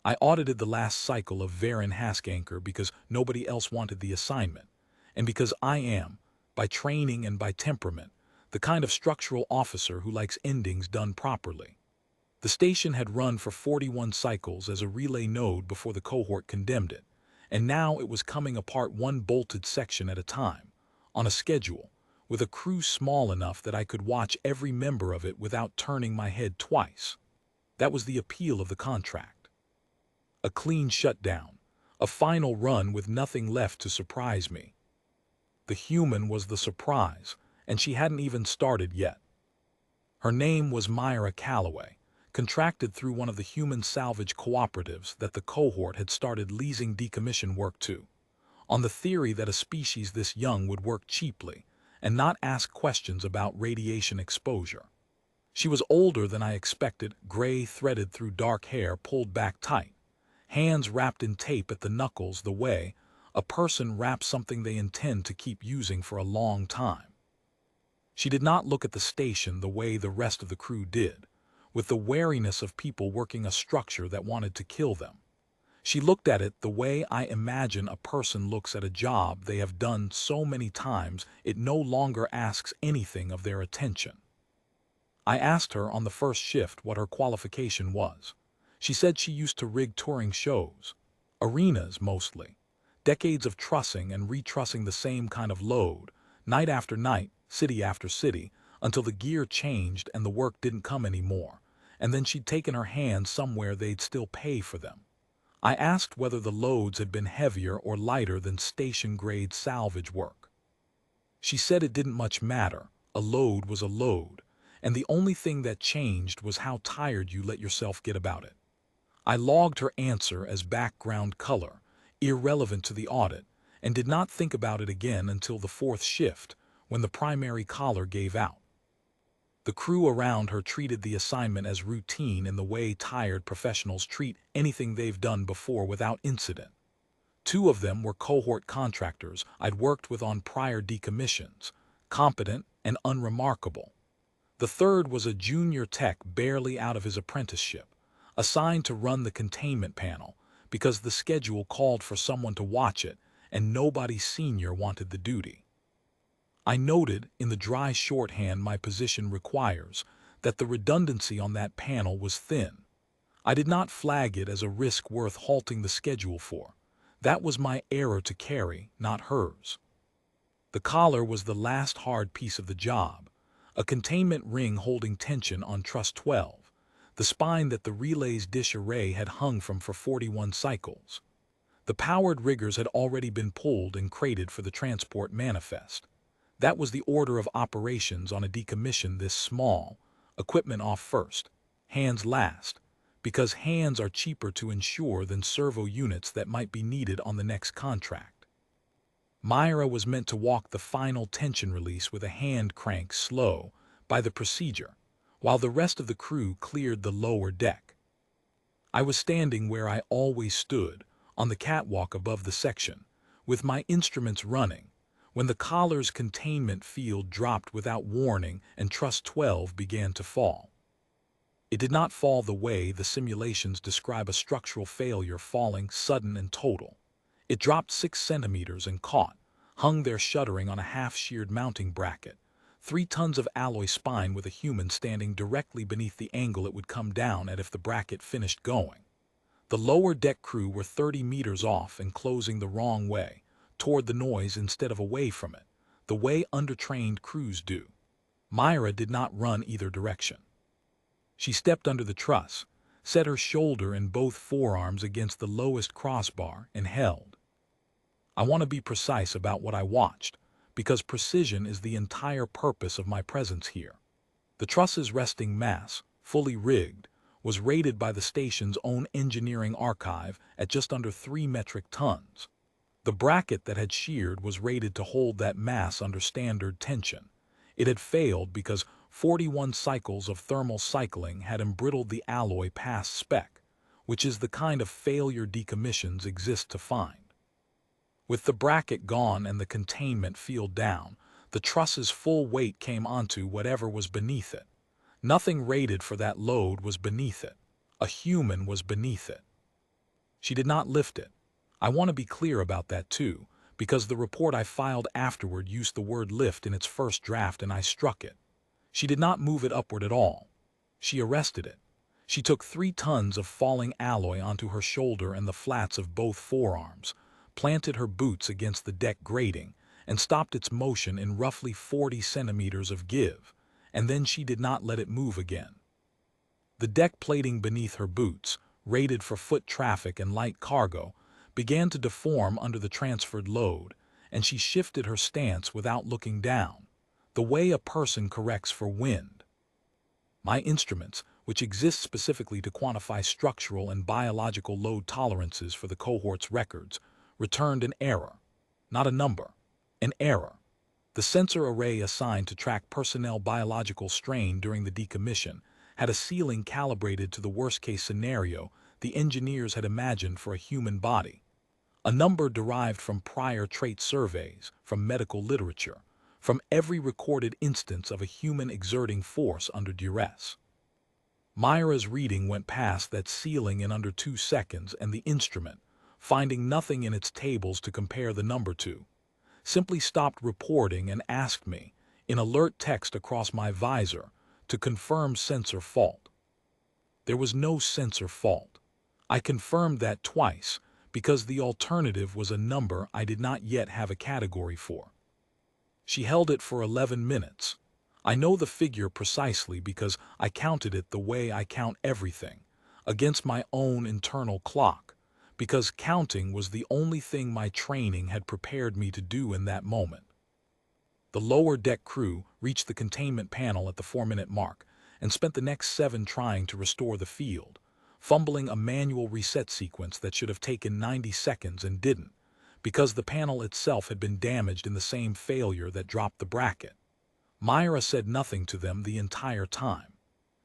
I audited the last cycle of Varin Haskanker because nobody else wanted the assignment, and because I am, by training and by temperament, the kind of structural officer who likes endings done properly. The station had run for 41 cycles as a relay node before the cohort condemned it, and now it was coming apart one bolted section at a time, on a schedule, with a crew small enough that I could watch every member of it without turning my head twice. That was the appeal of the contract. A clean shutdown, a final run with nothing left to surprise me. The human was the surprise, and she hadn't even started yet. Her name was Myra Calloway, contracted through one of the human salvage cooperatives that the cohort had started leasing decommission work to, on the theory that a species this young would work cheaply and not ask questions about radiation exposure. She was older than I expected, gray threaded through dark hair pulled back tight, hands wrapped in tape at the knuckles the way a person wraps something they intend to keep using for a long time. She did not look at the station the way the rest of the crew did, with the wariness of people working a structure that wanted to kill them. She looked at it the way I imagine a person looks at a job they have done so many times it no longer asks anything of their attention. I asked her on the first shift what her qualification was. She said she used to rig touring shows, arenas mostly, decades of trussing and retrussing the same kind of load, night after night, city after city, until the gear changed and the work didn't come anymore, and then she'd taken her hands somewhere they'd still pay for them. I asked whether the loads had been heavier or lighter than station-grade salvage work. She said it didn't much matter, a load was a load, and the only thing that changed was how tired you let yourself get about it. I logged her answer as background color, irrelevant to the audit, and did not think about it again until the fourth shift, when the primary collar gave out. The crew around her treated the assignment as routine in the way tired professionals treat anything they've done before without incident. Two of them were cohort contractors I'd worked with on prior decommissions, competent and unremarkable. The third was a junior tech barely out of his apprenticeship, assigned to run the containment panel because the schedule called for someone to watch it and nobody senior wanted the duty. I noted in the dry shorthand my position requires that the redundancy on that panel was thin. I did not flag it as a risk worth halting the schedule for. That was my error to carry, not hers. The collar was the last hard piece of the job, a containment ring holding tension on truss 12, the spine that the relay's dish array had hung from for 41 cycles. The powered riggers had already been pulled and crated for the transport manifest. That was the order of operations on a decommission this small, equipment off first, hands last, because hands are cheaper to insure than servo units that might be needed on the next contract. Myra was meant to walk the final tension release with a hand crank slow by the procedure, while the rest of the crew cleared the lower deck. I was standing where I always stood, on the catwalk above the section, with my instruments running, when the collar's containment field dropped without warning and truss 12 began to fall. It did not fall the way the simulations describe a structural failure falling sudden and total. It dropped 6 centimeters and caught, hung there shuddering on a half-sheared mounting bracket, 3 tons of alloy spine with a human standing directly beneath the angle it would come down at if the bracket finished going. The lower deck crew were 30 meters off and closing the wrong way, toward the noise instead of away from it, the way undertrained crews do. Myra did not run either direction. She stepped under the truss, set her shoulder and both forearms against the lowest crossbar, and held. I want to be precise about what I watched, because precision is the entire purpose of my presence here. The truss's resting mass, fully rigged, was rated by the station's own engineering archive at just under 3 metric tons. The bracket that had sheared was rated to hold that mass under standard tension. It had failed because 41 cycles of thermal cycling had embrittled the alloy past spec, which is the kind of failure decommissions exist to find. With the bracket gone and the containment field down, the truss's full weight came onto whatever was beneath it. Nothing rated for that load was beneath it. A human was beneath it. She did not lift it. I want to be clear about that too, because the report I filed afterward used the word lift in its first draft and I struck it. She did not move it upward at all. She arrested it. She took 3 tons of falling alloy onto her shoulder and the flats of both forearms, planted her boots against the deck grating, and stopped its motion in roughly 40 centimeters of give, and then she did not let it move again. The deck plating beneath her boots, rated for foot traffic and light cargo, began to deform under the transferred load, and she shifted her stance without looking down, the way a person corrects for wind. My instruments, which exist specifically to quantify structural and biological load tolerances for the cohort's records, returned an error. Not a number. An error. The sensor array assigned to track personnel biological strain during the decommission had a ceiling calibrated to the worst-case scenario the engineers had imagined for a human body. A number derived from prior trait surveys, from medical literature, from every recorded instance of a human exerting force under duress. Myra's reading went past that ceiling in under 2 seconds, and the instrument, finding nothing in its tables to compare the number to, simply stopped reporting and asked me, in alert text across my visor, to confirm sensor fault. There was no sensor fault. I confirmed that twice, because the alternative was a number I did not yet have a category for. She held it for 11 minutes. I know the figure precisely because I counted it the way I count everything, against my own internal clock, because counting was the only thing my training had prepared me to do in that moment. The lower deck crew reached the containment panel at the 4-minute mark and spent the next 7 trying to restore the field, fumbling a manual reset sequence that should have taken 90 seconds and didn't, because the panel itself had been damaged in the same failure that dropped the bracket. Myra said nothing to them the entire time.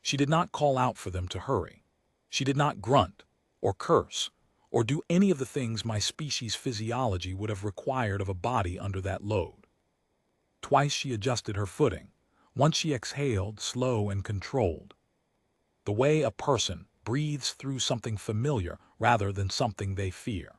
She did not call out for them to hurry. She did not grunt, or curse, or do any of the things my species' physiology would have required of a body under that load. Twice she adjusted her footing. Once she exhaled, slow and controlled. The way a person breathes through something familiar rather than something they fear.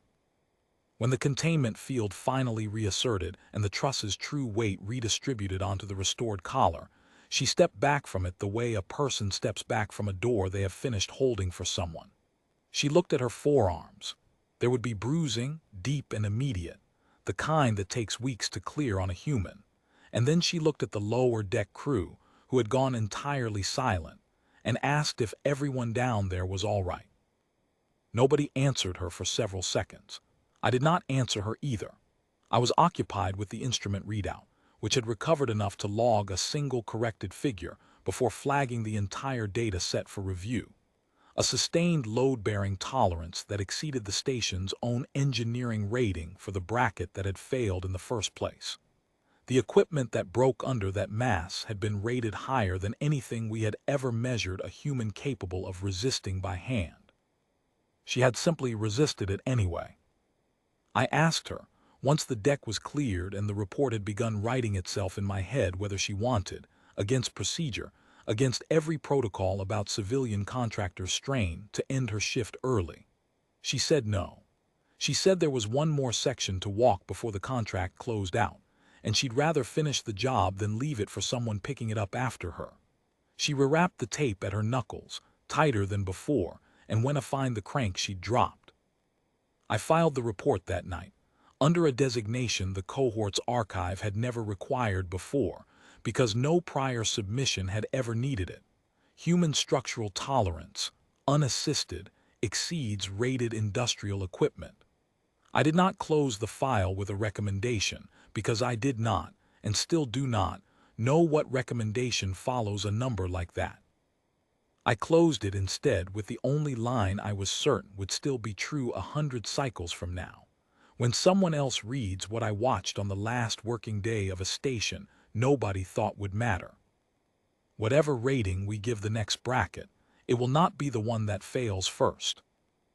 When the containment field finally reasserted and the truss's true weight redistributed onto the restored collar, she stepped back from it the way a person steps back from a door they have finished holding for someone. She looked at her forearms. There would be bruising, deep and immediate, the kind that takes weeks to clear on a human. And then she looked at the lower deck crew, who had gone entirely silent, and asked if everyone down there was all right. Nobody answered her for several seconds. I did not answer her either. I was occupied with the instrument readout, which had recovered enough to log a single corrected figure before flagging the entire data set for review. A sustained load-bearing tolerance that exceeded the station's own engineering rating for the bracket that had failed in the first place. The equipment that broke under that mass had been rated higher than anything we had ever measured a human capable of resisting by hand. She had simply resisted it anyway. I asked her, once the deck was cleared and the report had begun writing itself in my head, whether she wanted, against procedure, against every protocol about civilian contractor strain, to end her shift early. She said no. She said there was one more section to walk before the contract closed out, and she'd rather finish the job than leave it for someone picking it up after her. She rewrapped the tape at her knuckles, tighter than before, and went to find the crank she'd dropped. I filed the report that night, under a designation the cohort's archive had never required before, because no prior submission had ever needed it. Human structural tolerance, unassisted, exceeds rated industrial equipment. I did not close the file with a recommendation, because I did not, and still do not, know what recommendation follows a number like that. I closed it instead with the only line I was certain would still be true 100 cycles from now. When someone else reads what I watched on the last working day of a station nobody thought would matter. Whatever rating we give the next bracket, it will not be the one that fails first.